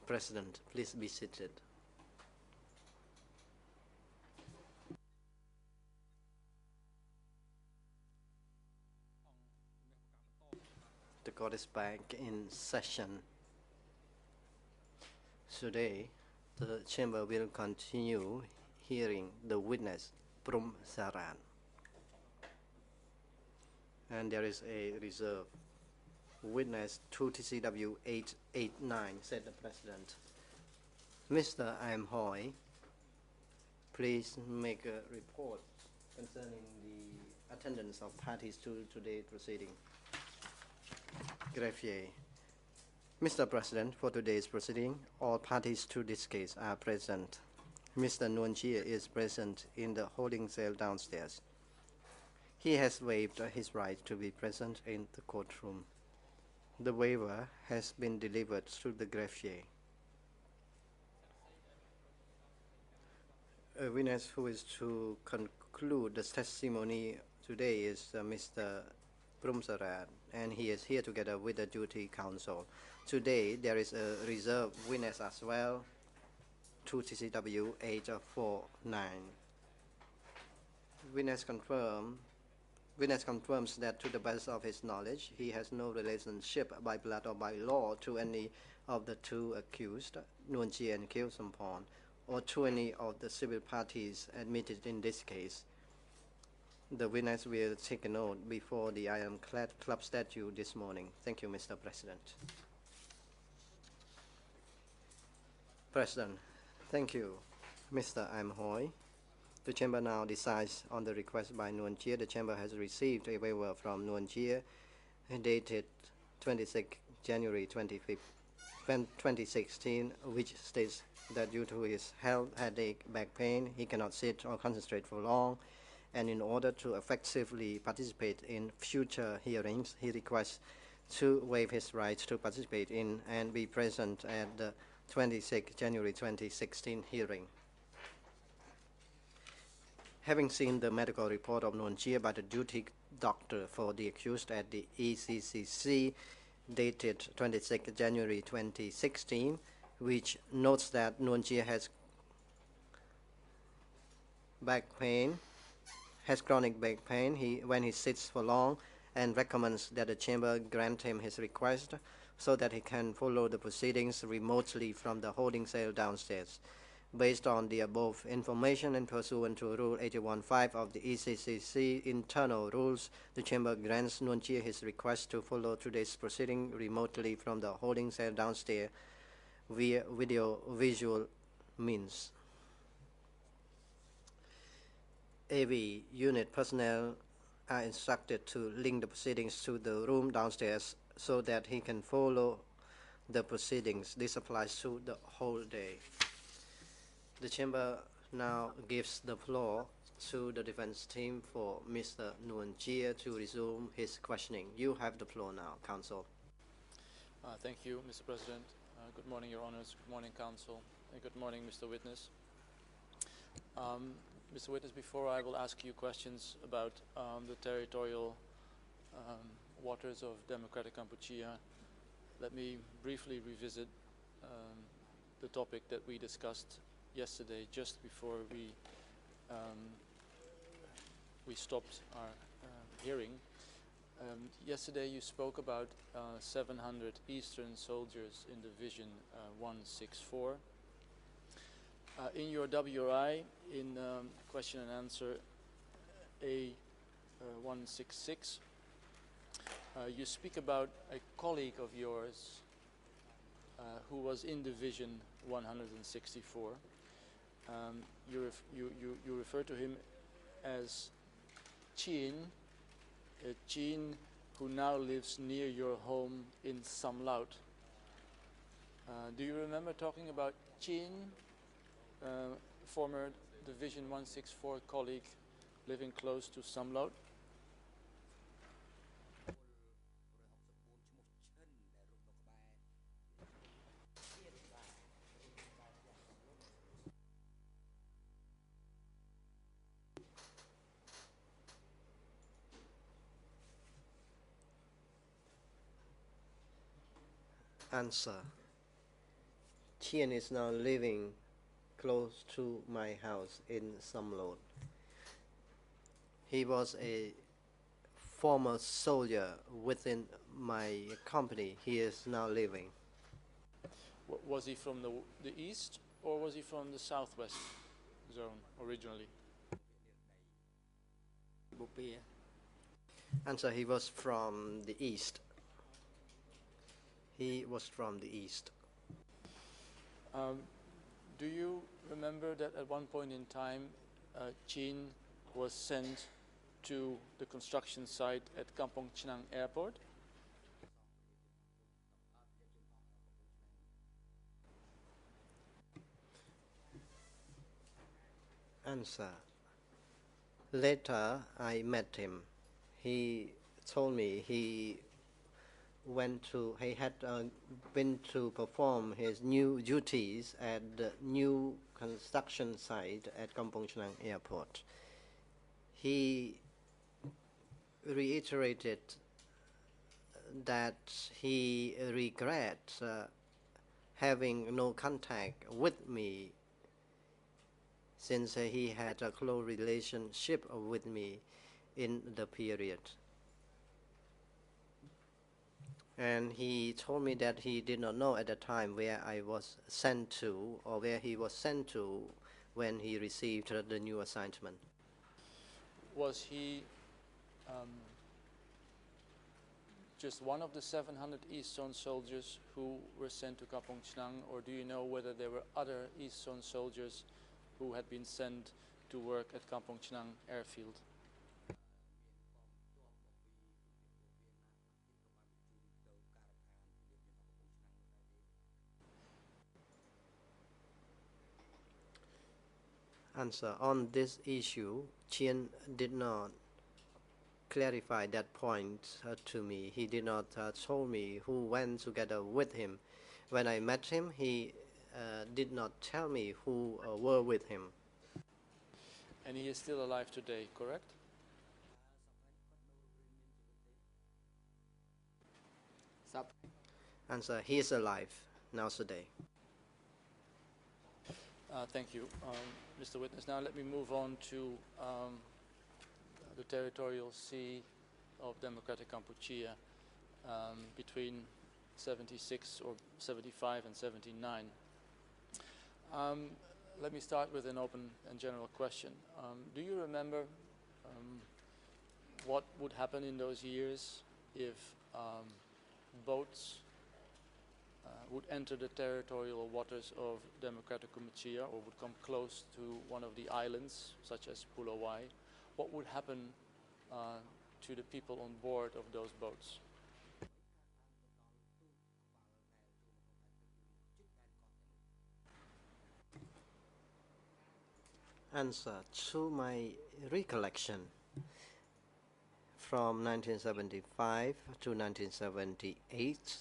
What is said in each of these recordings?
President, please be seated. The court is back in session. Today, the chamber will continue hearing the witness, Prum Saran. And there is a reserve witness 2TCW 889, said the President. Mr. Am Hoi, please make a report concerning the attendance of parties to today's proceeding. Greffier. Mr. President, for today's proceeding, all parties to this case are present. Mr. Nguyen Chia is present in the holding cell downstairs. He has waived his right to be present in the courtroom. The waiver has been delivered to the greffier. A witness who is to conclude the testimony today is Mr. Prumsarat, and he is here together with the duty counsel. Today, there is a reserve witness as well, 2TCW 849. Witness confirms that to the best of his knowledge, he has no relationship by blood or by law to any of the two accused, Nguyen Chia and Khieu Samphan, or to any of the civil parties admitted in this case. The witness will take a note before the Iron-clad Club statue this morning. Thank you, Mr. President. President, thank you, Mr. Am Hoi. The Chamber now decides on the request by Nguyen Chia. The Chamber has received a waiver from Nguyen Chia dated 26 January 2016, which states that due to his health, headache, back pain, he cannot sit or concentrate for long, and in order to effectively participate in future hearings, he requests to waive his rights to participate in and be present at the 26 January 2016 hearing. Having seen the medical report of Nguyen Chia by the duty doctor for the accused at the ECCC dated 26 January 2016, which notes that Nguyen Chia has chronic back pain when he sits for long, and recommends that the chamber grant him his request so that he can follow the proceedings remotely from the holding cell downstairs. Based on the above information and pursuant to Rule 81.5 of the ECCC internal rules, the chamber grants Nguyen Chia his request to follow today's proceeding remotely from the holding cell downstairs via visual means. AV unit personnel are instructed to link the proceedings to the room downstairs so that he can follow the proceedings. This applies to the whole day. The chamber now gives the floor to the defense team for Mr. Nguyen Chia to resume his questioning. You have the floor now, counsel. Thank you, Mr. President. Good morning, Your Honors. Good morning, counsel. And good morning, Mr. Witness. Mr. Witness, before I will ask you questions about the territorial waters of Democratic Kampuchea, let me briefly revisit the topic that we discussed yesterday, just before we stopped our hearing. Yesterday you spoke about 700 Eastern soldiers in Division 164. In your WRI, in question and answer A166, you speak about a colleague of yours who was in Division 164. You refer to him as Chin, Chin, who now lives near your home in Samlaut. Do you remember talking about Chin, former Division 164 colleague living close to Samlaut? Answer. Chien is now living close to my house in Samlot. He was a former soldier within my company. He is now living. Was he from the east or was he from the southwest zone originally? Answer. He was from the east. He was from the east. Do you remember that at one point in time, Chin was sent to the construction site at Kampong Chnang Airport? Answer. Later, I met him. He told me he had been to perform his new duties at the new construction site at Kampong Chnang Airport. He reiterated that he regrets having no contact with me since he had a close relationship with me in the period. And he told me that he did not know at the time where I was sent to or where he was sent to when he received the new assignment. Was he just one of the 700 East Zone soldiers who were sent to Kampong Chnang, or do you know whether there were other East Zone soldiers who had been sent to work at Kampong Chnang airfield? Answer. On this issue, Chien did not clarify that point to me. He did not tell me who went together with him. When I met him, he did not tell me who were with him. And he is still alive today, correct? Answer. He is alive now today. Thank you, Mr. Witness. Now let me move on to the territorial sea of Democratic Kampuchea between 76 or 75 and 79. Let me start with an open and general question. Do you remember what would happen in those years if boats would enter the territorial waters of Democratic Kampuchea or would come close to one of the islands, such as Pulau Wai? What would happen to the people on board of those boats? Answer. To my recollection, from 1975 to 1978,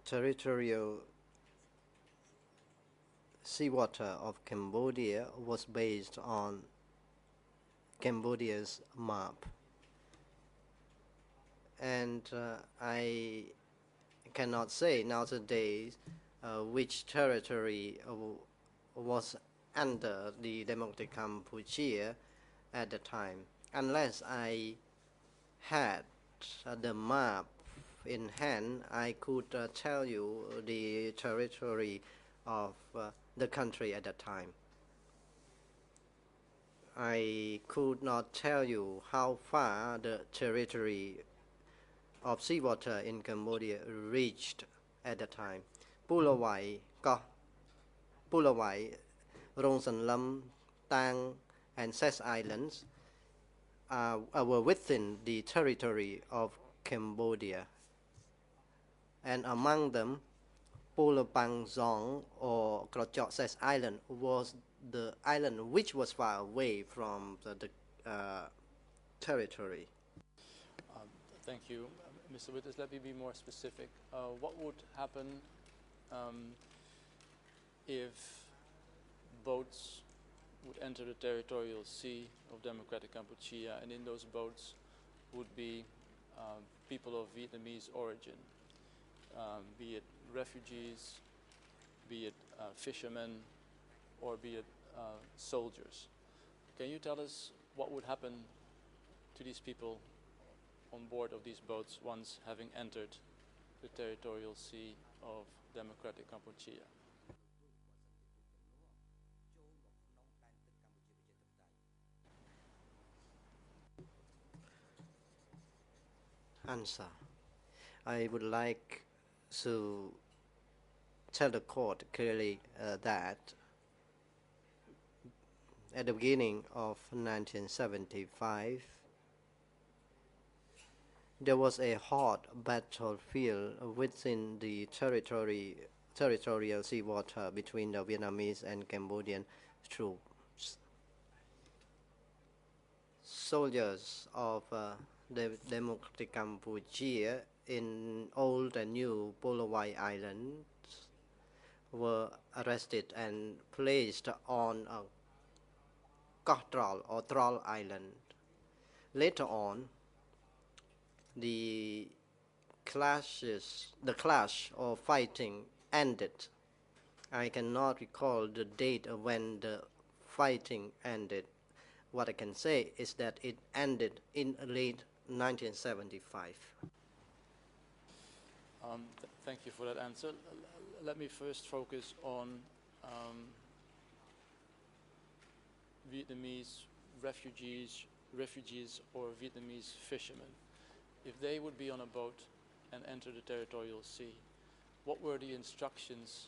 territorial seawater of Cambodia was based on Cambodia's map. And I cannot say nowadays which territory was under the Democratic Kampuchea at the time, unless I had the map in hand. I could tell you the territory of the country at that time. I could not tell you how far the territory of seawater in Cambodia reached at the time. Pulau Wai, Rong San Lam, Tang, and Ses Islands were within the territory of Cambodia. And among them, Pulau Pang Zong or Krachok Ses Island was the island which was far away from the territory. Thank you. Mr. Witness, let me be more specific. What would happen if boats would enter the territorial sea of Democratic Kampuchea, and in those boats would be people of Vietnamese origin, be it refugees, be it fishermen, or be it soldiers. Can you tell us what would happen to these people on board of these boats once having entered the territorial sea of democratic Cambodia? Answer. I would like to tell the court clearly that at the beginning of 1975, there was a hot battlefield within the territorial seawater between the Vietnamese and Cambodian troops. Soldiers of the Democratic Cambodia in Old and New Polowai Islands were arrested and placed on a Kotrol or Troll Island. Later on, the clash or fighting ended. I cannot recall the date of when the fighting ended. What I can say is that it ended in late 1975. Thank you for that answer. Let me first focus on Vietnamese refugees or Vietnamese fishermen. If they would be on a boat and enter the territorial sea, what were the instructions